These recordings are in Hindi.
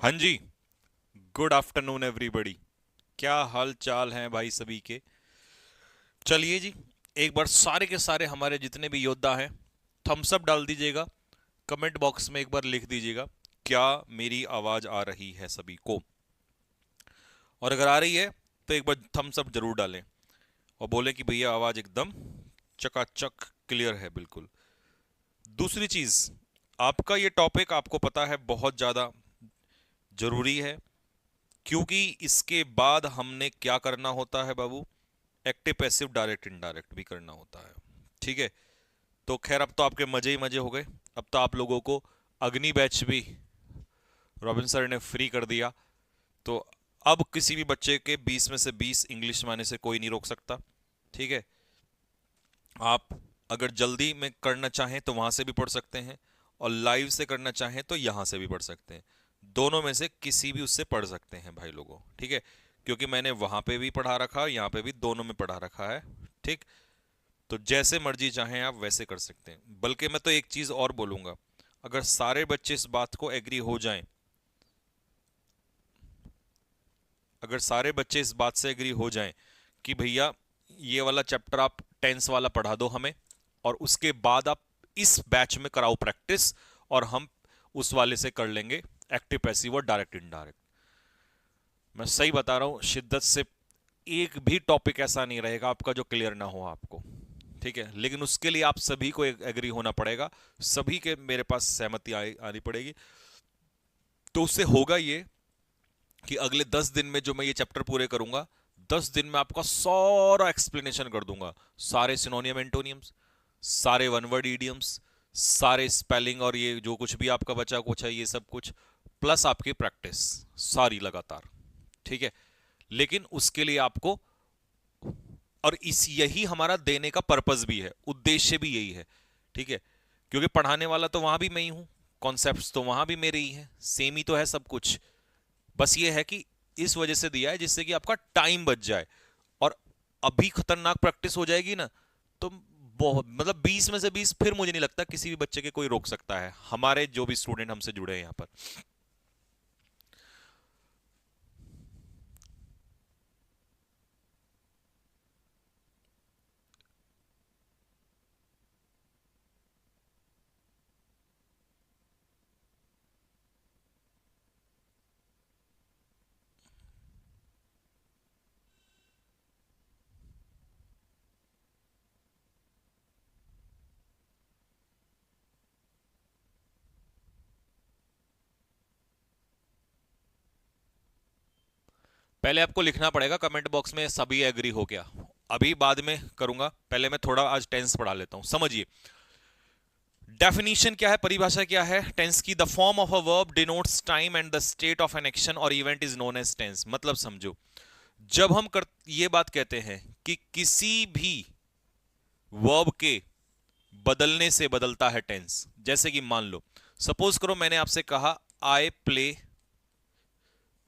हाँ जी। Good afternoon everybody. क्या हाल चाल हैं भाई सभी के। चलिए जी, एक बार सारे के सारे हमारे जितने भी योद्धा हैं, थम्स अप डाल दीजिएगा। कमेंट बॉक्स में एक बार लिख दीजिएगा, क्या मेरी आवाज आ रही है सभी को। और अगर आ रही है तो एक बार थम्स अप जरूर डालें और बोलें कि भैया आवाज एकदम चकाचक क्लियर है बिल्कुल। दूसरी चीज, आपका ये टॉपिक आपको पता है बहुत ज्यादा जरूरी है, क्योंकि इसके बाद हमने क्या करना होता है बाबू। एक्टिव पैसिव डायरेक्ट इनडायरेक्ट भी करना होता है। ठीक है। तो खैर, अब तो आपके मजे ही मजे हो गए। अब तो आप लोगों को अग्नि बैच भी रॉबिन सर ने फ्री कर दिया। तो अब किसी भी बच्चे के 20 में से 20 इंग्लिश में आने से कोई नहीं रोक सकता। ठीक है। आप अगर जल्दी में करना चाहें तो वहां से भी पढ़ सकते हैं, और लाइव से करना चाहें तो यहां से भी पढ़ सकते हैं। दोनों में से किसी भी उससे पढ़ सकते हैं भाई लोगों। ठीक है। क्योंकि मैंने वहां पे भी पढ़ा रखा, यहाँ पे भी दोनों में पढ़ा रखा है। ठीक। तो जैसे मर्जी चाहें आप वैसे कर सकते हैं। बल्कि मैं तो एक चीज और बोलूंगा, अगर सारे बच्चे इस बात को एग्री हो जाएं, अगर सारे बच्चे इस बात से एग्री हो जाएं कि भैया ये वाला चैप्टर आप टेंस वाला पढ़ा दो हमें, और उसके बाद आप इस बैच में कराओ प्रैक्टिस, और हम उस वाले से कर लेंगे एक्टिव पैसिव और डायरेक्ट इनडायरेक्ट। मैं सही बता रहा हूं शिद्दत से। एक भी टॉपिक ऐसा नहीं रहेगा आपका जो क्लियर ना हो आपको। ठीक है। लेकिन उसके लिए आप सभी को एग्री होना पड़ेगा, सभी के मेरे पास सहमति आनी पड़ेगी। तो उससे होगा ये कि अगले 10 दिन में जो मैं ये चैप्टर पूरे करूंगा, 10 दिन में आपका सारा एक्सप्लेनेशन कर दूंगा। सारे सिनोनियम एंटोनियम्स, सारे वन वर्ड इडियम्स, सारे स्पेलिंग, और ये जो कुछ भी आपका बचा कुछ है ये सब कुछ, प्लस आपकी प्रैक्टिस सारी लगातार। ठीक है। लेकिन उसके लिए आपको, और इस यही हमारा देने का पर्पस भी है, उद्देश्य भी यही है। ठीक है। क्योंकि पढ़ाने वाला तो वहां भी मैं ही हूं, कॉन्सेप्ट्स तो वहां भी मेरे ही हैं, सेम ही तो है सब कुछ। बस ये है कि इस वजह से दिया है जिससे कि आपका टाइम बच जाए। और अभी खतरनाक प्रैक्टिस हो जाएगी ना, तो बहुत मतलब 20 में से 20 फिर मुझे नहीं लगता किसी भी बच्चे के कोई रोक सकता है, हमारे जो भी स्टूडेंट हमसे जुड़े हैं यहाँ पर। पहले आपको लिखना पड़ेगा कमेंट बॉक्स में सभी एग्री हो गया। अभी बाद में करूंगा, पहले मैं थोड़ा आज टेंस पढ़ा लेता हूं, समझिए। डेफिनेशन क्या है, परिभाषा क्या है टेंस की। The form of a verb denotes time and the state of an action और event is known as tense. मतलब समझो, जब हम ये बात कहते हैं कि किसी भी वर्ब के बदलने से बदलता है टेंस। जैसे कि मान लो, सपोज करो मैंने आपसे कहा आई प्ले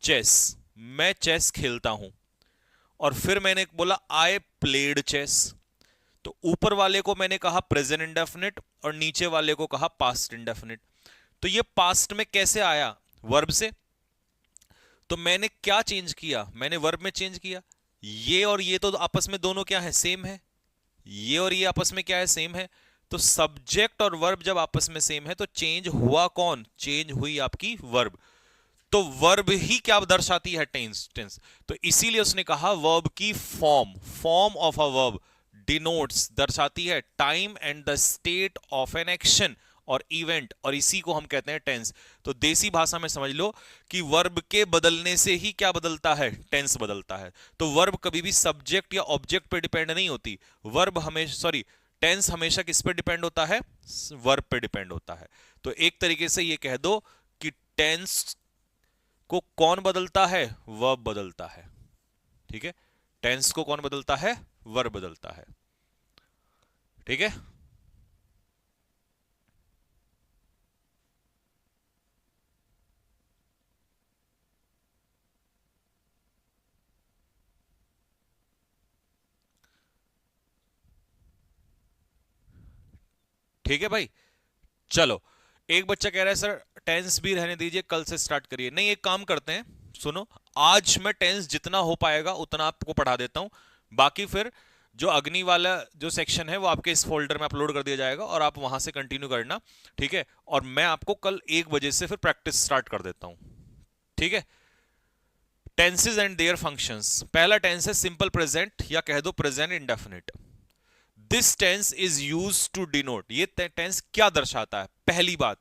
चेस, मैं चेस खेलता हूं, और फिर मैंने बोला आई प्लेड चेस। तो ऊपर वाले को मैंने कहा प्रेजेंट इंडेफिनिट, और नीचे वाले को कहा पास्ट इंडेफिनिट। तो ये पास्ट में कैसे आया, वर्ब से। तो मैंने क्या चेंज किया, मैंने वर्ब में चेंज किया। ये और ये तो आपस में दोनों क्या है, सेम है। ये और ये आपस में क्या है, सेम है। तो सब्जेक्ट और वर्ब जब आपस में सेम है तो चेंज हुआ कौन, चेंज हुई आपकी वर्ब। तो वर्ब ही क्या दर्शाती है, टेंस। टेंस। तो इसीलिए उसने कहा वर्ब की form, form of a verb denotes, दर्शाती है time and the state of an action और इवेंट, और इसी को हम कहते हैं टेंस। तो देसी भाषा में समझ लो कि वर्ब के बदलने से ही क्या बदलता है, टेंस बदलता है। तो वर्ब कभी भी सब्जेक्ट या ऑब्जेक्ट पे डिपेंड नहीं होती। वर्ब हमेशा, सॉरी, टेंस हमेशा किस पे डिपेंड होता है, वर्ब पे डिपेंड होता है। तो एक तरीके से ये कह दो कि टेंस को कौन बदलता है, वर्ब बदलता है। ठीक है। टेंस को कौन बदलता है, वर्ब बदलता है। ठीक है। ठीक है भाई। चलो, एक बच्चा कह रहा है सर टेंस भी रहने दीजिए, कल से स्टार्ट करिए। नहीं, एक काम करते हैं, सुनो, आज मैं टेंस जितना हो पाएगा उतना आपको पढ़ा देता हूं, बाकी फिर जो अग्नि वाला जो सेक्शन है वो आपके इस फोल्डर में अपलोड कर दिया जाएगा और आप वहां से कंटिन्यू करना, ठीक है। और मैं आपको कल 1 बजे से फिर प्रैक्टिस स्टार्ट कर देता हूं, ठीक है। Tenses and their functions. पहला टेंस है सिंपल प्रेजेंट या कह दो present indefinite. This tense is use to denote, ये टेंस क्या दर्शाता है? पहली बात,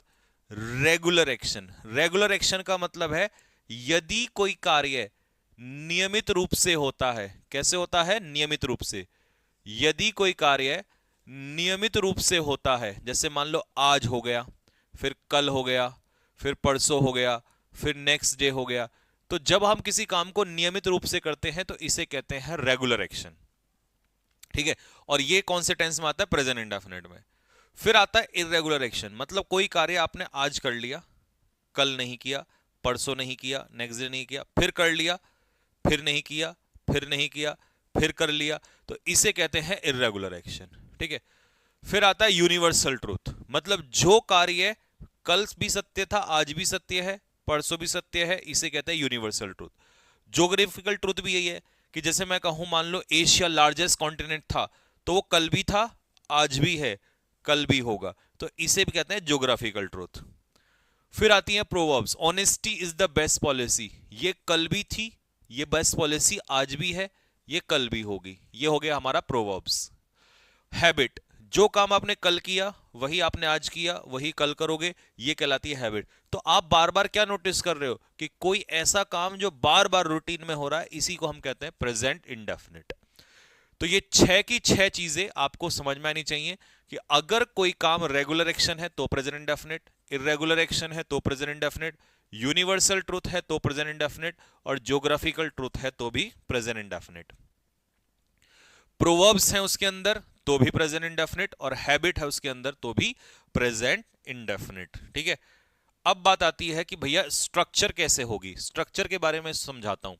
रेगुलर एक्शन। रेगुलर एक्शन का मतलब है यदि कोई कार्य नियमित रूप से होता है। कैसे होता है? नियमित रूप से। यदि कोई कार्य नियमित रूप से होता है, जैसे मान लो आज हो गया, फिर कल हो गया, फिर परसों हो गया, फिर नेक्स्ट डे हो गया, तो जब हम किसी काम को नियमित रूप से करते हैं तो इसे कहते हैं रेगुलर एक्शन, ठीक है। और ये कौन से टेंस में आता है? प्रेजेंट इंडेफिनिट में। फिर आता है इरेगुलर एक्शन, मतलब कोई कार्य आपने आज कर लिया, कल नहीं किया, परसों नहीं किया, नेक्स्ट डे नहीं किया, फिर कर लिया, फिर नहीं किया, फिर नहीं किया, फिर कर लिया, तो इसे कहते हैं इरेगुलर एक्शन, ठीक है। फिर आता है यूनिवर्सल ट्रूथ, मतलब जो कार्य कल भी सत्य था, आज भी सत्य है, परसों भी सत्य है, इसे कहते हैं यूनिवर्सल ट्रूथ। ज्योग्राफिकल ट्रूथ भी यही है कि जैसे मैं कहूं, मान लो एशिया लार्जेस्ट कॉन्टिनेंट था, तो वो कल भी था, आज भी है, कल भी होगा, तो इसे भी कहते हैं ज्योग्राफिकल ट्रूथ। फिर आती है proverbs. Honesty is the best policy, ये कल भी थी, ये बेस्ट पॉलिसी आज भी है, ये कल भी होगी, ये हो गया हमारा प्रोवर्ब्स। हैबिट, जो काम आपने कल किया वही आपने आज किया, वही कल करोगे, ये कहलाती है हैबिट। तो आप बार बार क्या नोटिस कर रहे हो कि कोई ऐसा काम जो बार बार रूटीन में हो रहा है, इसी को हम कहते हैं प्रेजेंट इंडेफिनिट। तो ये 6 की 6 चीजें आपको समझ में आनी चाहिए कि अगर कोई काम रेगुलर एक्शन है तो प्रेजेंट इंडेफिनिट, इरेगुलर एक्शन है तो प्रेजेंट इंडेफिनिट, यूनिवर्सल ट्रूथ है तो प्रेजेंट इंडेफिनिट, और ज्योग्राफिकल ट्रूथ है तो भी प्रेजेंट इंडेफिनिट। प्रोवर्ब्स हैं उसके अंदर तो भी प्रेजेंट इंडेफिनिट, और हैबिट है उसके अंदर तो भी प्रेजेंट इंडेफिनिट, ठीक है। अब बात आती है कि भैया स्ट्रक्चर कैसे होगी। स्ट्रक्चर के बारे में समझाता हूं।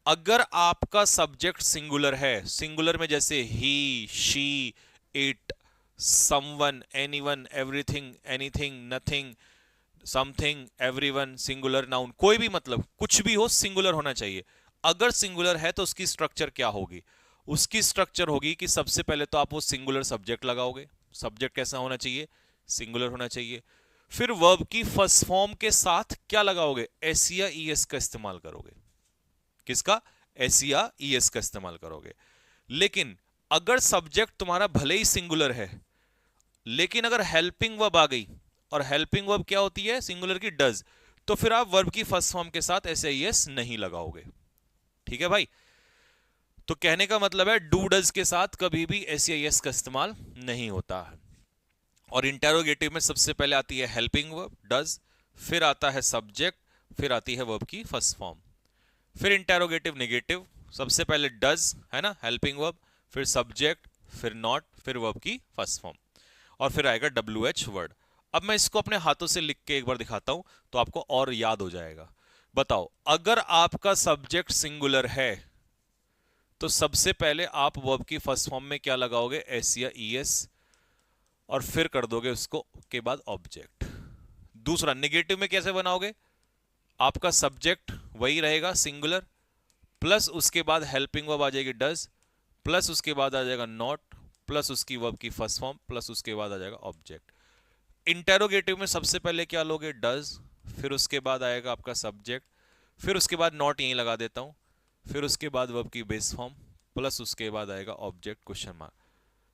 अगर आपका सब्जेक्ट सिंगुलर है, सिंगुलर में जैसे he, she, it, someone, anyone, everything, anything, nothing, something, everyone, singular noun, कोई भी मतलब कुछ भी हो सिंगुलर होना चाहिए। अगर सिंगुलर है तो उसकी स्ट्रक्चर क्या होगी? उसकी स्ट्रक्चर होगी कि सबसे पहले तो आप वो सिंगुलर सब्जेक्ट लगाओगे। सब्जेक्ट कैसा होना चाहिए? सिंगुलर होना चाहिए। फिर वर्ब की फर्स्ट फॉर्म के साथ क्या लगाओगे? एस या ईएस का इस्तेमाल करोगे। किसका? एस या ईएस का इस्तेमाल करोगे। लेकिन अगर सब्जेक्ट तुम्हारा भले ही सिंगुलर है, लेकिन अगर हेल्पिंग वर्ब आ गई, और हेल्पिंग वर्ब क्या होती है? सिंगुलर की डज, तो फिर आप वर्ब की फर्स्ट फॉर्म के साथ एस या ईएस नहीं लगाओगे, ठीक है भाई। तो कहने का मतलब है डू डज के साथ कभी भी एस या ईएस का इस्तेमाल नहीं होता है। और इंटेरोगेटिव में सबसे पहले आती है हेल्पिंग वर्ब डज, फिर आता है सब्जेक्ट, फिर आती है वर्ब की फर्स्ट फॉर्म। फिर इंटेरोगेटिव नेगेटिव, सबसे पहले डज है ना, हेल्पिंग वर्ब, फिर सब्जेक्ट, फिर नॉट, फिर वर्ब की फर्स्ट फॉर्म, और फिर आएगा डब्ल्यू एच वर्ड। अब मैं इसको अपने हाथों से लिख के एक बार दिखाता हूं तो आपको और याद हो जाएगा। बताओ, अगर आपका सब्जेक्ट सिंगुलर है तो सबसे पहले आप वर्ब की फर्स्ट फॉर्म में क्या लगाओगे? एस या ईएस, और फिर कर दोगे उसको के बाद ऑब्जेक्ट। दूसरा, नेगेटिव में कैसे बनाओगे? आपका सब्जेक्ट वही रहेगा सिंगुलर, प्लस उसके बाद हेल्पिंग वर्ब आ जाएगी डज, प्लस उसके बाद आ जाएगा नॉट, प्लस उसकी वर्ब की फर्स्ट फॉर्म, प्लस उसके बाद आ जाएगा ऑब्जेक्ट। इंटेरोगेटिव में सबसे पहले क्या लोगे? डज, फिर उसके बाद आएगा आपका सब्जेक्ट, फिर उसके बाद नॉट यहीं लगा देता हूं, फिर उसके बाद वर्ब की बेस फॉर्म, प्लस उसके बाद आएगा ऑब्जेक्ट क्वेश्चन मार्क।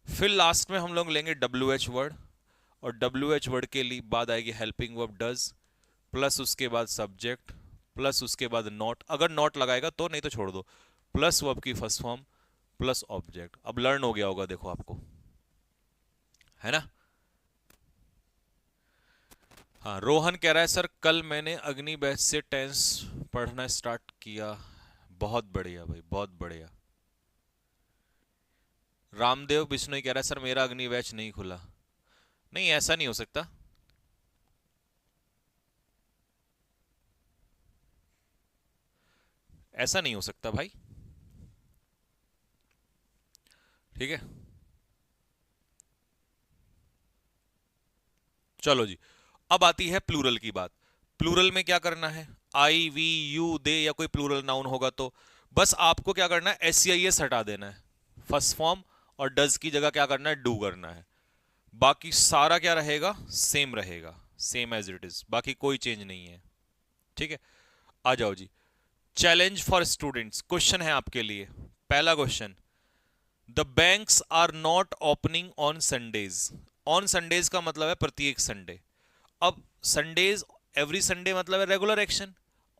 फिर लास्ट में हम लोग लेंगे डब्ल्यू एच वर्ड, और डब्ल्यू एच वर्ड के लिए बाद आएगी हेल्पिंग वर्ब डज, प्लस उसके बाद सब्जेक्ट, प्लस उसके बाद नॉट, अगर नॉट लगाएगा तो, नहीं तो छोड़ दो, प्लस वर्ब की फर्स्ट फॉर्म, प्लस ऑब्जेक्ट। अब लर्न हो गया होगा देखो आपको, है ना। हाँ, रोहन कह रहा है सर कल मैंने अग्नि बैच से टेंस पढ़ना स्टार्ट किया। बहुत बढ़िया भाई, बहुत बढ़िया। रामदेव बिश्नोई कह रहा है सर मेरा अग्नि बैच नहीं खुला। नहीं, ऐसा नहीं हो सकता। ऐसा नहीं हो सकता भाई, ठीक है। चलो जी, अब आती है प्लूरल की बात। प्लूरल में क्या करना है, आई वी यू दे या कोई प्लूरल नाउन होगा तो बस आपको क्या करना है, एस सी आई एस हटा देना है फर्स्ट फॉर्म, और डज की जगह क्या करना है, डू करना है। बाकी सारा क्या रहेगा, सेम रहेगा, सेम एज इट इज, बाकी कोई चेंज नहीं है। ठीक है, आ जाओ जी। चैलेंज फॉर स्टूडेंट्स, क्वेश्चन है आपके लिए। पहला question, the banks are not opening on Sundays. On Sundays का मतलब है प्रत्येक संडे। अब संडेज, एवरी संडे मतलब है रेगुलर एक्शन,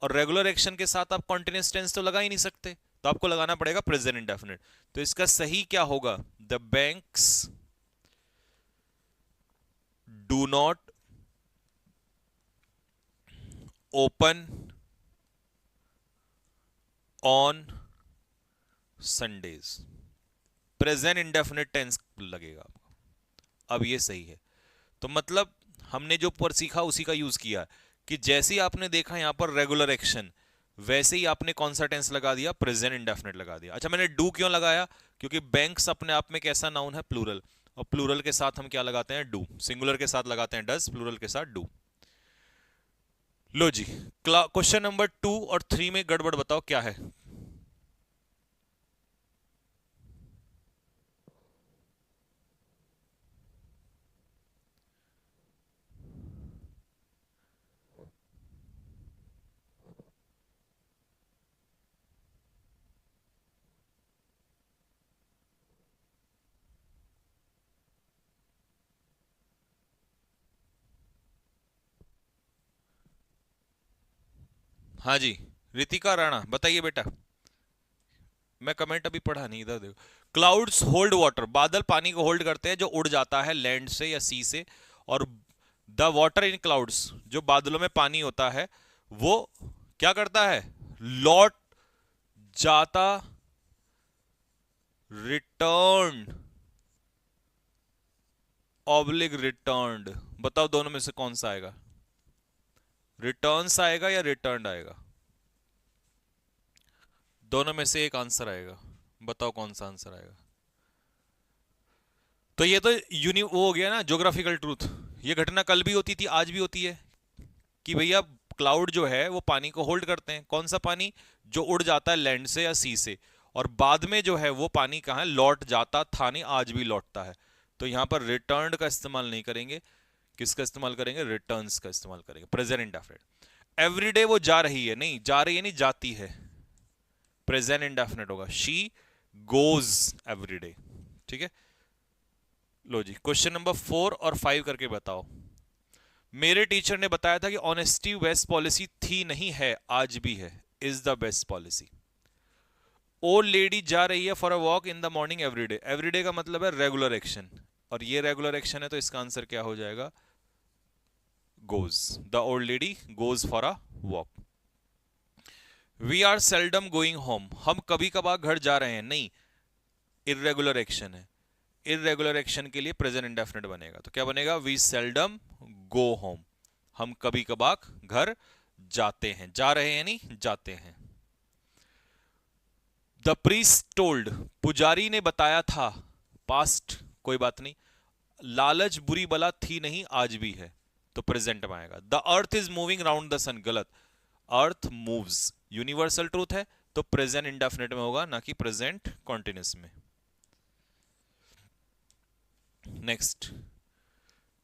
और रेगुलर एक्शन के साथ आप कॉन्टिन्यूस टेंस तो लगा ही नहीं सकते, तो आपको लगाना पड़ेगा प्रेजेंट इंडेफिनिट। तो इसका सही क्या होगा, the banks do not open on Sundays. Present indefinite tense लगेगा आपको। अब ये सही है, तो मतलब हमने जो पर सीखा उसी का यूज किया, कि जैसे ही आपने देखा यहां पर रेगुलर एक्शन, वैसे ही आपने कौन सा टेंस लगा दिया, प्रेजेंट इंडेफिनिट लगा दिया। अच्छा, मैंने डू क्यों लगाया, क्योंकि बैंक्स अपने आप में कैसा नाउन है, प्लूरल, और प्लूरल के साथ हम क्या लगाते हैं, डू। सिंगुलर के साथ लगाते हैं डज, प्लूरल के साथ डू। लो जी, क्वेश्चन नंबर 2 और 3 में गड़बड़ बताओ क्या है। हाँ जी, रितिका राणा बताइए बेटा। मैं कमेंट अभी पढ़ा नहीं, इधर देखो। क्लाउड्स होल्ड वाटर, बादल पानी को होल्ड करते हैं जो उड़ जाता है लैंड से या सी से। और द वाटर इन क्लाउड्स, जो बादलों में पानी होता है वो क्या करता है, लौट जाता, रिटर्न, ऑब्लिक रिटर्न्ड। बताओ दोनों में से कौन सा आएगा, रिटर्न्स आएगा या रिटर्न्ड आएगा, दोनों में से एक आंसर आएगा, बताओ कौन सा आंसर आएगा। तो ये तो वो हो गया ना ज्योग्राफिकल ट्रूथ, ये घटना कल भी होती थी आज भी होती है, कि भैया क्लाउड जो है वो पानी को होल्ड करते हैं। कौन सा पानी, जो उड़ जाता है लैंड से या सी से, और बाद में जो है वो पानी कहाँ लौट जाता था, नहीं आज भी लौटता है। तो यहां पर रिटर्न का इस्तेमाल नहीं करेंगे, किसका इस्तेमाल करेंगे, रिटर्न्स का इस्तेमाल करेंगे, प्रेजेंट इंडेफिनिट। एवरीडे वो जा रही है, नहीं जा रही है, नहीं जाती है, प्रेजेंट इंडेफिनिट होगा, शी गोज एवरीडे। ठीक है, लो जी, क्वेश्चन नंबर 4 और 5 करके बताओ। मेरे टीचर ने बताया था कि ऑनेस्टी बेस्ट पॉलिसी थी, नहीं है, आज भी है, is the best policy. Old lady जा रही है for a walk in the morning everyday, everyday का मतलब है रेगुलर एक्शन, और ये रेगुलर एक्शन है, तो इसका आंसर क्या हो जाएगा, goes, the old lady goes for a walk. We are seldom going home, हम कभी कभार घर जा रहे हैं, नहीं, इरेगुलर एक्शन है, इरेगुलर एक्शन के लिए प्रेजेंट इंडेफिनिट बनेगा, तो क्या बनेगा, वी सेल्डम गो होम, हम कभी कभार घर जाते हैं, जा रहे हैं नहीं जाते हैं। द प्रीस्ट टोल्ड, पुजारी ने बताया था, पास्ट कोई बात नहीं, लालच बुरी बला थी, नहीं आज भी है, तो प्रेजेंट में आएगा। The earth is moving round the sun, गलत, अर्थ मूव्स यूनिवर्सल ट्रूथ है, तो प्रेजेंट इंडेफिनिट में होगा, ना कि प्रेजेंट कॉन्टिन्यूस में। Next,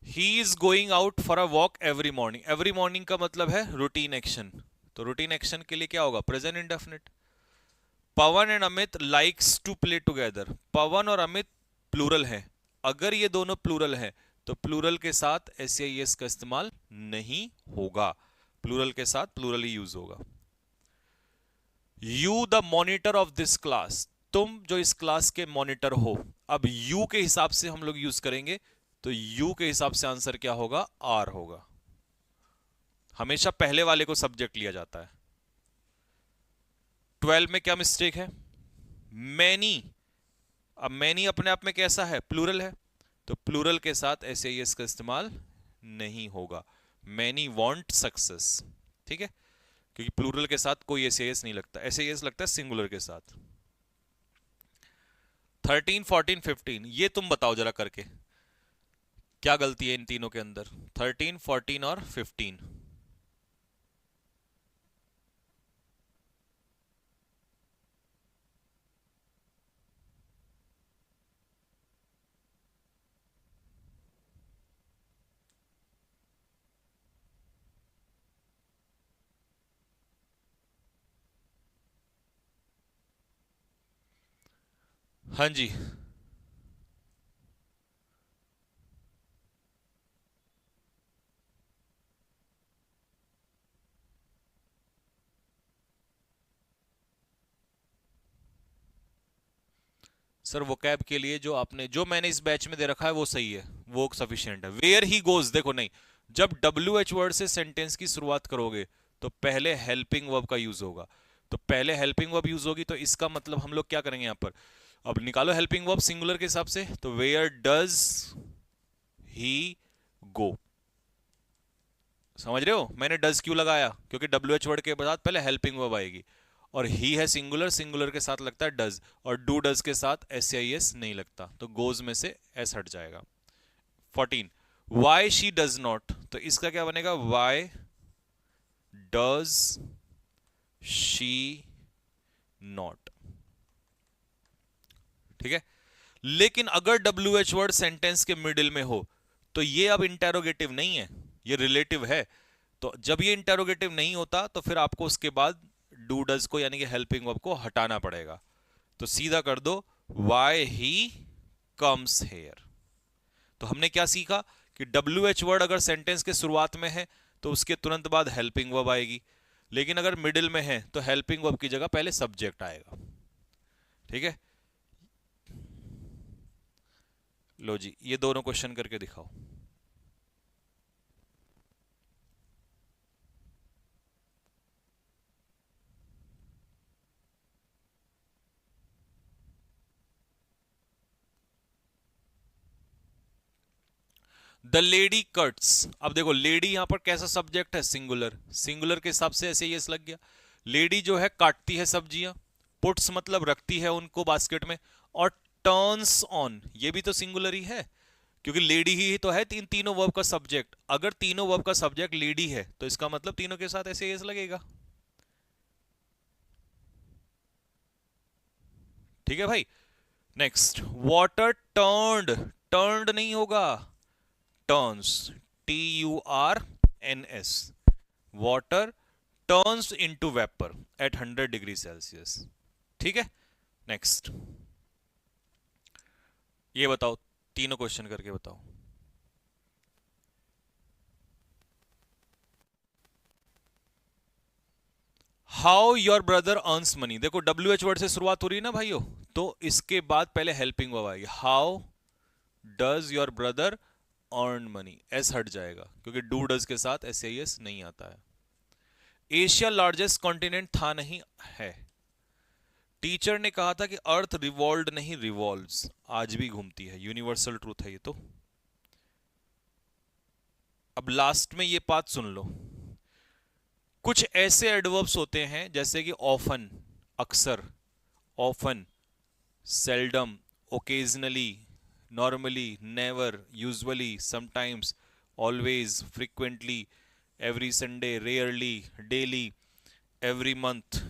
he is going out for a walk every morning, every morning का मतलब है रूटीन एक्शन, तो रूटीन एक्शन के लिए क्या होगा, present indefinite. Pawan and Amit likes to play together, Pawan और अमित प्लूरल है, अगर ये दोनों प्लूरल है तो प्लूरल के साथ एस आई एस का इस्तेमाल नहीं होगा, प्लूरल के साथ प्लूरल ही यूज होगा। You the monitor of this class, तुम जो इस क्लास के मॉनिटर हो, अब यू के हिसाब से हम लोग यूज करेंगे, तो यू के हिसाब से आंसर क्या होगा, आर होगा, हमेशा पहले वाले को सब्जेक्ट लिया जाता है। 12 में क्या मिस्टेक है, मैनी, अब मैनी अपने आप में कैसा है, प्लूरल है, तो प्लूरल के साथ एस आई एस का इस्तेमाल नहीं होगा, मैनी वांट सक्सेस। ठीक है, क्योंकि प्लूरल के साथ कोई एस आई एस नहीं लगता, एस आई एस लगता है सिंगुलर के साथ। 13, 14, 15 ये तुम बताओ जरा करके, क्या गलती है इन तीनों के अंदर, 13, 14 और 15। हाँ जी। सर वोकैब के लिए जो मैंने इस बैच में दे रखा है वो सही है, वो सफिशिएंट है। वेयर ही गोज, देखो नहीं, जब डब्ल्यू एच वर्ड से सेंटेंस की शुरुआत करोगे तो पहले हेल्पिंग वर्ब का यूज होगा। तो पहले हेल्पिंग वर्ब यूज होगी, तो इसका मतलब हम लोग क्या करेंगे यहां पर, अब निकालो हेल्पिंग वर्ब सिंगुलर के हिसाब से, तो वेयर डज ही गो। समझ रहे हो मैंने डज क्यों लगाया, क्योंकि डब्ल्यू एच वर्ड के बाद पहले हेल्पिंग वर्ब आएगी, और ही है सिंगुलर, सिंगुलर के साथ लगता है डज, और डू डज के साथ एस आई एस नहीं लगता, तो गोज में से एस हट जाएगा। 14, वाई शी डज नॉट, तो इसका क्या बनेगा, वाई डज शी नॉट। ठीक है, लेकिन अगर डब्ल्यू एच वर्ड सेंटेंस के मिडिल में हो तो ये अब इंटेरोगेटिव नहीं है, ये रिलेटिव है। तो जब ये इंटेरोगेटिव नहीं होता तो फिर आपको उसके बाद डू डज को यानी कि हेल्पिंग वर्ब को हटाना पड़ेगा। तो सीधा कर दो वाई ही कम्स हेयर। तो हमने क्या सीखा कि डब्ल्यू एच वर्ड अगर सेंटेंस के शुरुआत में है तो उसके तुरंत बाद हेल्पिंग वर्ब आएगी, लेकिन अगर मिडिल में है तो हेल्पिंग वर्ब की जगह पहले सब्जेक्ट आएगा। ठीक है, लो जी ये दोनों क्वेश्चन करके दिखाओ। द लेडी कट्स, अब देखो लेडी यहां पर कैसा सब्जेक्ट है, सिंगुलर, सिंगुलर के हिसाब से ऐसे यस लग गया। लेडी जो है काटती है सब्जियां, पुट्स मतलब रखती है उनको बास्केट में, और टर्न्स ऑन ये भी तो सिंगुलर ही है, क्योंकि लेडी ही तो है तीनों वर्ब का सब्जेक्ट। अगर तीनों वर्ब का सब्जेक्ट लेडी है तो इसका मतलब तीनों के साथ ऐसे यस लगेगा। ठीक है भाई, नेक्स्ट, वाटर टर्न्ड, टर्न्ड नहीं होगा, turns, TURNS, water turns into vapour eight 100 degree Celsius. ठीक है, नेक्स्ट ये बताओ, तीनों क्वेश्चन करके बताओ। How your brother earns money, देखो डब्ल्यू एच वर्ड से शुरुआत हो रही है ना भाइयों, तो इसके बाद पहले हेल्पिंग वर्ब आएगी। How does your brother earn money, S हट जाएगा क्योंकि डू डज के साथ एस आई एस नहीं आता है। एशिया लार्जेस्ट कॉन्टिनेंट था नहीं है, टीचर ने कहा था कि अर्थ रिवॉल्व नहीं रिवॉल्व्स, आज भी घूमती है, यूनिवर्सल ट्रूथ है ये तो। अब लास्ट में ये बात सुन लो, कुछ ऐसे एडवर्ब्स होते हैं जैसे कि ऑफन अक्सर, often seldom, occasionally, normally, never, usually, sometimes, always, frequently, every Sunday, rarely, daily, every month,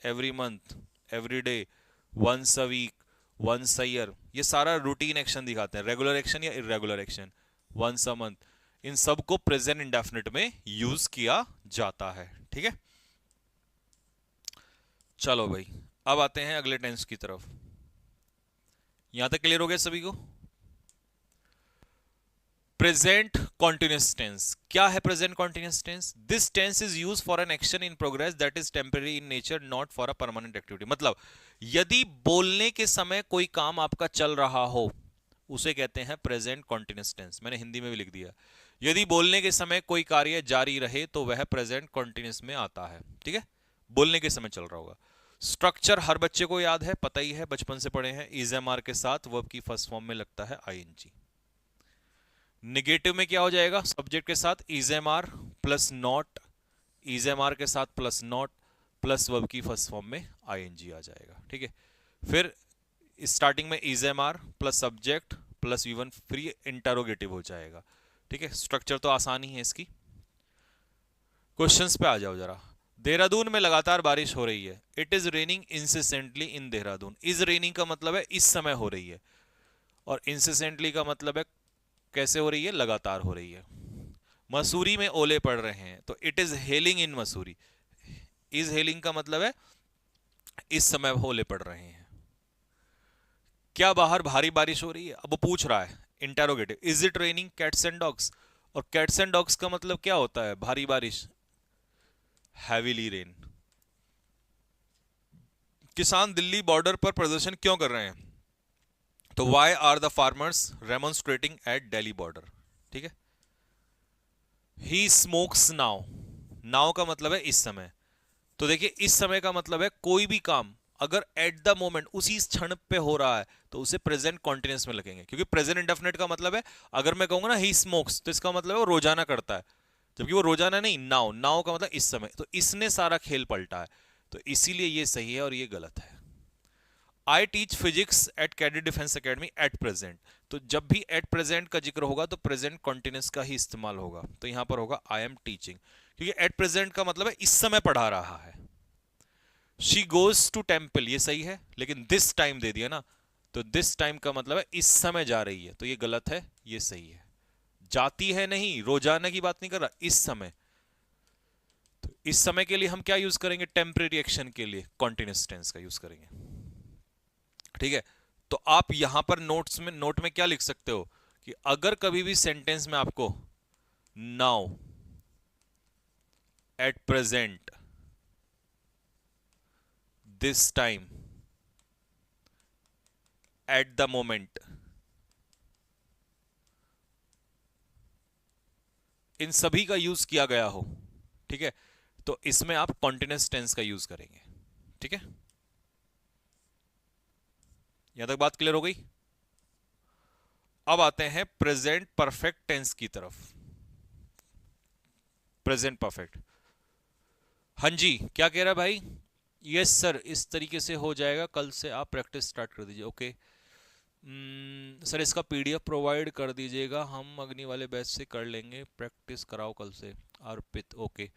every day, once a week, once a year, ये सारा रूटीन एक्शन दिखाते हैं, रेगुलर एक्शन या irregular action, once a month, इन सब को प्रेजेंट इंडेफिनिट में यूज किया जाता है। ठीक है, चलो भाई अब आते हैं अगले टेंस की तरफ। यहां तक क्लियर हो गया सभी को? प्रेजेंट कॉन्टिन्यूस टेंस, क्या है present continuous tense? This tense is use for an action in progress that is temporary in nature, not for a permanent activity. मतलब यदि बोलने के समय कोई काम आपका चल रहा हो उसे कहते हैं प्रेजेंट कॉन्टिन्यूस टेंस, मैंने हिंदी में भी लिख दिया। यदि बोलने के समय कोई कार्य जारी रहे तो वह प्रेजेंट कॉन्टिन्यूस में आता है। ठीक है, बोलने के समय चल रहा होगा। स्ट्रक्चर हर बच्चे को याद है, पता ही है, बचपन से पढ़े हैं, इज एम आर के साथ वर्ब की फर्स्ट फॉर्म में लगता है आईएनजी। निगेटिव में क्या हो जाएगा, सब्जेक्ट के साथ is am are plus not, is am are के साथ प्लस नॉट प्लस वर्ब की फर्स्ट फॉर्म में आईएनजी आ जाएगा। ठीक है, फिर स्टार्टिंग में is am are plus subject plus V one, फिर ये इंटरोगेटिव हो जाएगा। ठीक है, स्ट्रक्चर तो आसान ही है इसकी। क्वेश्चंस पे आ जाओ जरा। देहरादून में लगातार बारिश हो रही है, it is raining incessantly in Dehradun. Is raining का मतलब है इस समय हो रही है, और इंसिसेंटली का मतलब है कैसे हो रही है, लगातार हो रही है। मसूरी में ओले पड़ रहे हैं, तो it is hailing in Mussoorie. Is hailing का मतलब है इस समय ओले पड़ रहे हैं। क्या बाहर भारी बारिश हो रही है? अब वो पूछ रहा है interrogative, is it raining cats and dogs? और कैट्स एंड डॉग्स का मतलब क्या होता है? भारी बारिश, हैवीली रेन। किसान दिल्ली बॉर्डर पर प्रदर्शन क्यों कर रहे हैं? तो why are the farmers remonstrating at Delhi border? ठीक है। ही स्मोक्स नाउ, नाउ का मतलब है इस समय। तो देखिए इस समय का मतलब है कोई भी काम अगर एट द मोमेंट उसी क्षण पे हो रहा है तो उसे प्रेजेंट कॉन्टिन्यूस में लगेंगे, क्योंकि प्रेजेंट इंडेफिनिट का मतलब है, अगर मैं कहूंगा ना ही स्मोक्स तो इसका मतलब है वो रोजाना करता है, जबकि वो रोजाना नहीं, नाउ, नाउ का मतलब इस समय, तो इसने सारा खेल पलटा है। तो इसीलिए ये सही है और ये गलत है। I teach physics at cadet defence academy at present. तो जब भी एट प्रेजेंट का जिक्र होगा तो प्रेजेंट कॉन्टिन्यूस का ही इस्तेमाल होगा, तो यहां पर होगा आई एम टीचिंग, क्योंकि एट प्रेजेंट का मतलब है इस समय पढ़ा रहा है। शी गोज टू टेम्पल, ये सही है, लेकिन दिस टाइम दे दिया ना, तो दिस टाइम का मतलब है इस समय जा रही है, तो ये गलत है, ये सही है। जाती है नहीं, रोजाना की बात नहीं कर रहा, इस समय। तो इस समय के लिए हम क्या यूज करेंगे? टेम्परेरी एक्शन के लिए कॉन्टिन्यूस टेंस का यूज करेंगे। ठीक है। तो आप यहां पर नोट में क्या लिख सकते हो कि अगर कभी भी सेंटेंस में आपको now, at present, this time, at the moment, इन सभी का यूज किया गया हो, ठीक है, तो इसमें आप कॉन्टिन्यूस टेंस का यूज करेंगे। ठीक है, यहां तक बात क्लियर हो गई? अब आते हैं प्रेजेंट परफेक्ट टेंस की तरफ। प्रेजेंट परफेक्ट, हाँ जी, क्या कह रहा है भाई? यस सर, इस तरीके से हो जाएगा, कल से आप प्रैक्टिस स्टार्ट कर दीजिए। ओके। सर इसका पीडीएफ प्रोवाइड कर दीजिएगा, हम अग्नि वाले बैच से कर लेंगे, प्रैक्टिस कराओ कल से। अर्पित, ओके।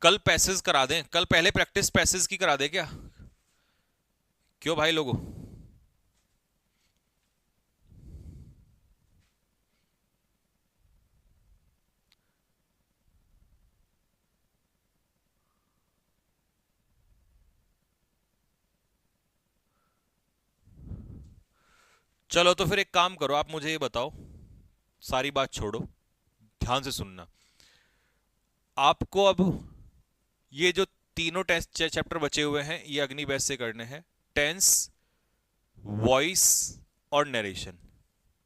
कल पैसेज करा दें, कल पहले प्रैक्टिस पैसेज की करा दे क्या? क्यों भाई लोगों? चलो तो फिर एक काम करो, आप मुझे ये बताओ, सारी बात छोड़ो, ध्यान से सुनना। आपको अब ये जो तीनों टेस्ट चैप्टर बचे हुए हैं ये अग्नि बैच से करने हैं। टेंस, वॉइस और नरेशन,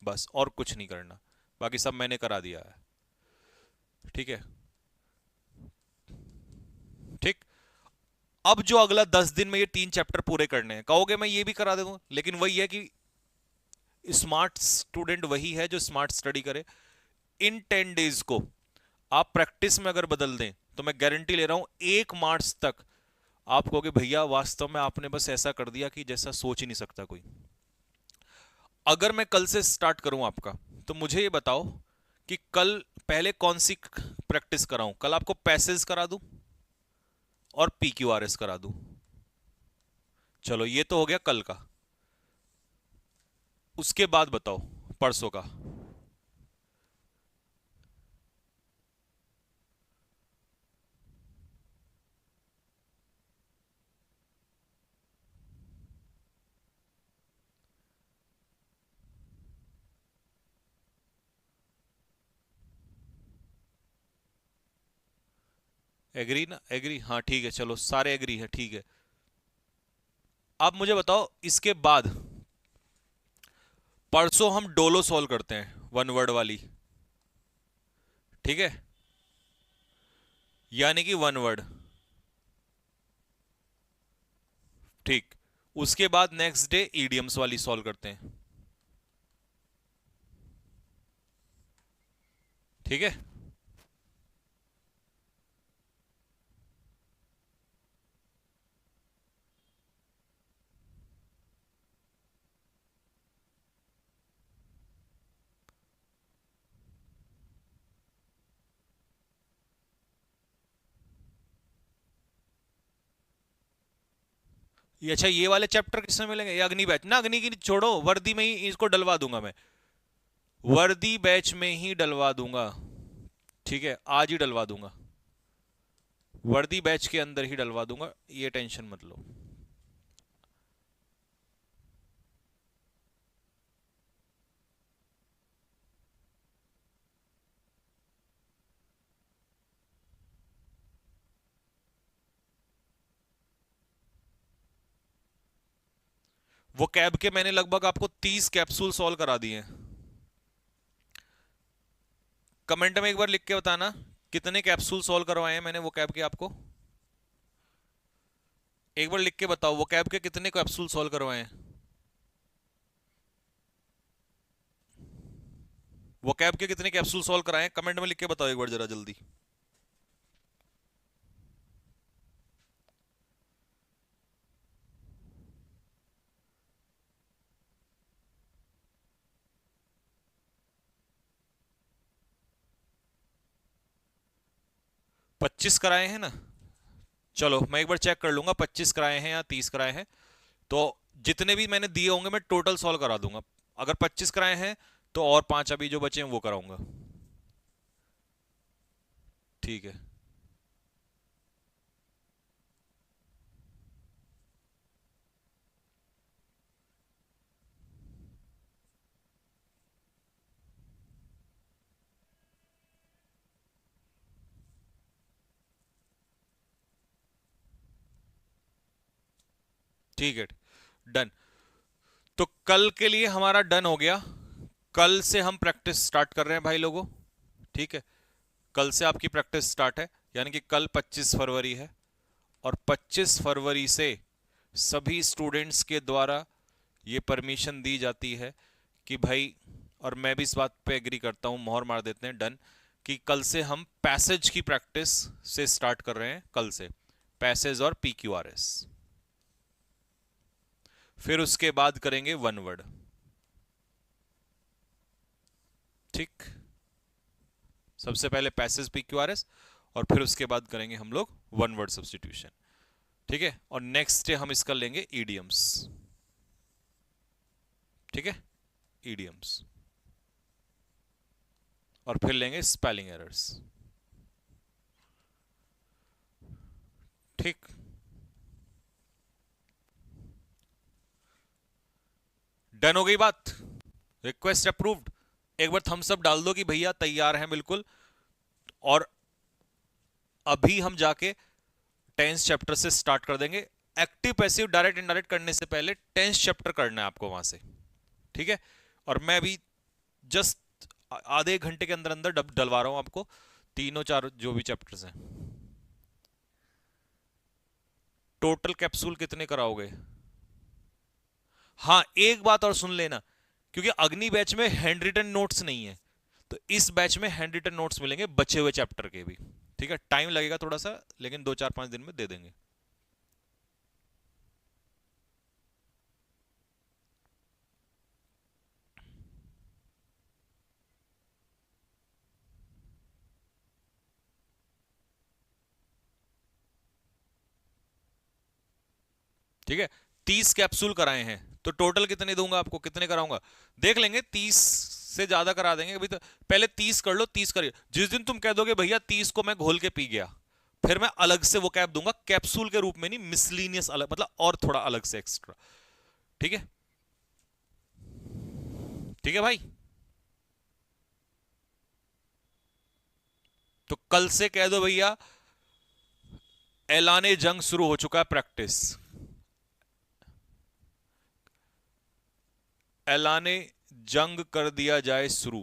बस और कुछ नहीं करना, बाकी सब मैंने करा दिया है। ठीक है, ठीक। अब जो अगला 10 दिन में ये 3 चैप्टर पूरे करने हैं, कहोगे मैं ये भी करा दे दूं, लेकिन वही है कि स्मार्ट स्टूडेंट वही है जो स्मार्ट स्टडी करे। इन 10 डेज को आप प्रैक्टिस में अगर बदल दें तो मैं गारंटी ले रहा हूं 1 मार्च तक आप कहोगे भैया वास्तव में आपने बस ऐसा कर दिया कि जैसा सोच ही नहीं सकता कोई। अगर मैं कल से स्टार्ट करूं आपका, तो मुझे ये बताओ कि कल पहले कौन सी प्रैक्टिस कराऊं? कल आपको पैसेज करा दूं और पीक्यूआरएस करा दूं? चलो ये तो हो गया कल का। उसके बाद बताओ परसों का। एग्री ना? एग्री, हाँ ठीक है, चलो सारे एग्री है, ठीक है। अब मुझे बताओ इसके बाद परसों हम डोलो सॉल्व करते हैं, 1 वर्ड वाली। ठीक है, यानी कि 1 वर्ड। ठीक। उसके बाद नेक्स्ट डे ईडियम्स वाली सॉल्व करते हैं। ठीक है। ये अच्छा, ये वाले चैप्टर किसमें मिलेंगे? ये अग्नि बैच ना, अग्नि की छोड़ो, वर्दी में ही इसको डलवा दूंगा मैं, वर्दी बैच में ही डलवा दूंगा। ठीक है, आज ही डलवा दूंगा, वर्दी बैच के अंदर ही डलवा दूंगा, ये टेंशन मत लो। वो कैब के मैंने लगभग आपको 30 कैप्सूल सॉल्व करा दिए हैं। कमेंट में एक बार लिख के बताना कितने कैप्सूल सॉल्व करवाए हैं मैंने वो कैब के आपको। एक बार लिख के बताओ वो कैब के कितने कैप्सूल सॉल्व करवाए हैं। वो कैब के कितने कैप्सूल सॉल्व कराए हैं कमेंट में लिख के बताओ एक बार जरा जल्दी। पच्चीस कराए हैं ना? चलो मैं एक बार चेक कर लूंगा 25 कराए हैं या 30 कराए हैं। तो जितने भी मैंने दिए होंगे मैं टोटल सॉल्व करा दूंगा। अगर 25 कराए हैं तो और 5 अभी जो बचे हैं वो कराऊंगा। ठीक है। ठीक है, डन। तो कल के लिए हमारा डन हो गया। कल से हम प्रैक्टिस स्टार्ट कर रहे हैं भाई लोगों। ठीक है, कल से आपकी प्रैक्टिस स्टार्ट है, यानी कि कल 25 फरवरी है, और 25 फरवरी से सभी स्टूडेंट्स के द्वारा ये परमिशन दी जाती है कि भाई, और मैं भी इस बात पे एग्री करता हूं, मोहर मार देते हैं, डन, कि कल से हम पैसेज की प्रैक्टिस से स्टार्ट कर रहे हैं। कल से पैसेज और PQRS, फिर उसके बाद करेंगे वन वर्ड। ठीक, सबसे पहले पैसेज PQRS और फिर उसके बाद करेंगे हम लोग वन वर्ड सब्स्टिट्यूशन। ठीक है, और नेक्स्ट डे हम इसका लेंगे ईडियम्स। ठीक है, ईडियम्स, और फिर लेंगे स्पेलिंग एरर्स। ठीक, डन हो गई बात, रिक्वेस्ट अप्रूव्ड। एक बार थम्स अप डाल दो कि भैया तैयार हैं बिल्कुल। और अभी हम जाके टेंस चैप्टर से स्टार्ट कर देंगे। एक्टिव पैसिव डायरेक्ट इनडायरेक्ट करने से पहले टेंस चैप्टर करना है आपको वहां से। ठीक है, और मैं भी जस्ट आधे एक घंटे के अंदर अंदर डलवा रहा हूं आपको तीनों चार जो भी चैप्टर्स हैं। टोटल कैप्सूल कितने कराओगे? हाँ, एक बात और सुन लेना, क्योंकि अग्नि बैच में हैंड रिटन नोट्स नहीं है, तो इस बैच में हैंड रिटन नोट्स मिलेंगे बचे हुए चैप्टर के भी। ठीक है, टाइम लगेगा थोड़ा सा, लेकिन 2 4 5 दिन में दे देंगे। ठीक है, 30 कैप्सूल कराए हैं, तो टोटल कितने दूंगा आपको, कितने कराऊंगा देख लेंगे। 30 से ज्यादा करा देंगे अभी तो। पहले 30 कर लो, 30 करिए। जिस दिन तुम कह दोगे भैया 30 को मैं घोल के पी गया, फिर मैं अलग से वो कैप दूंगा, कैप्सूल के रूप में नहीं, मिसलीनियस अलग, मतलब और थोड़ा अलग से एक्स्ट्रा। ठीक है, ठीक है भाई। तो कल से कह दो भैया ऐलाने जंग शुरू हो चुका है, प्रैक्टिस। ऐलाने जंग कर दिया जाए शुरू,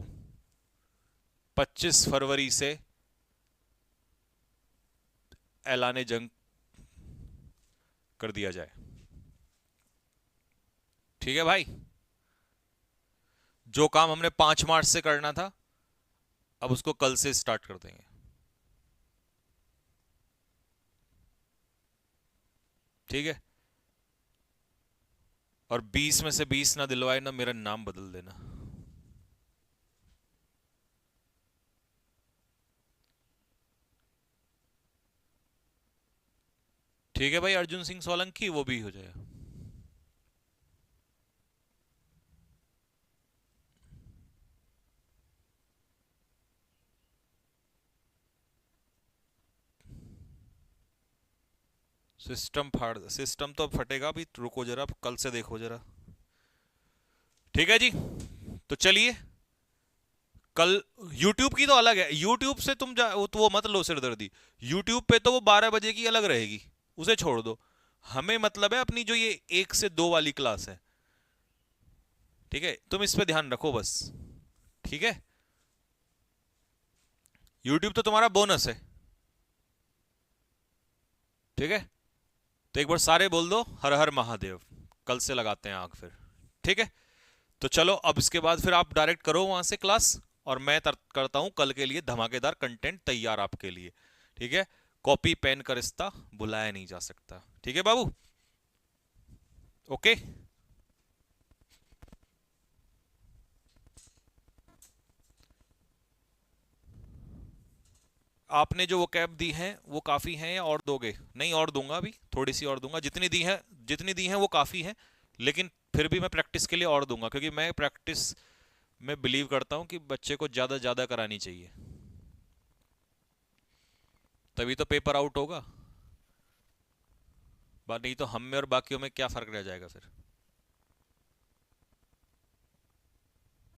25 फरवरी से ऐलाने जंग कर दिया जाए। ठीक है भाई, जो काम हमने 5 मार्च से करना था, अब उसको कल से स्टार्ट कर देंगे। ठीक है, और 20 में से 20 ना दिलवाए ना मेरा नाम बदल देना। ठीक है भाई, अर्जुन सिंह सोलंकी वो भी हो जाएगा। सिस्टम फाड़, सिस्टम तो फटेगा अभी, रुको जरा, कल से देखो जरा। ठीक है जी, तो चलिए कल। YouTube की तो अलग है, YouTube से तुम तो वो मत लो सिरदर्दी। YouTube पे तो वो 12 बजे की अलग रहेगी, उसे छोड़ दो। हमें मतलब है अपनी जो ये 1 से 2 वाली क्लास है। ठीक है, तुम इस पे ध्यान रखो बस। ठीक है, YouTube तो तुम्हारा बोनस है। ठीक है, तो एक बार सारे बोल दो हर हर महादेव। कल से लगाते हैं आग फिर। ठीक है, तो चलो अब इसके बाद फिर आप डायरेक्ट करो वहां से क्लास, और मैं करता हूं कल के लिए धमाकेदार कंटेंट तैयार आपके लिए। ठीक है, कॉपी पेन का रिश्ता बुलाया नहीं जा सकता। ठीक है बाबू, ओके। आपने जो वो कैब दी है वो काफी है या और दोगे? नहीं, और दूंगा, अभी थोड़ी सी और दूंगा, जितनी दी है, जितनी दी है वो काफी है। लेकिन फिर भी मैं प्रैक्टिस के लिए और दूंगा, क्योंकि मैं प्रैक्टिस में बिलीव करता हूँ कि बच्चे को ज्यादा ज्यादा करानी चाहिए, तभी तो पेपर आउट होगा। नहीं तो हम में और बाकियों में क्या फर्क रह जाएगा फिर।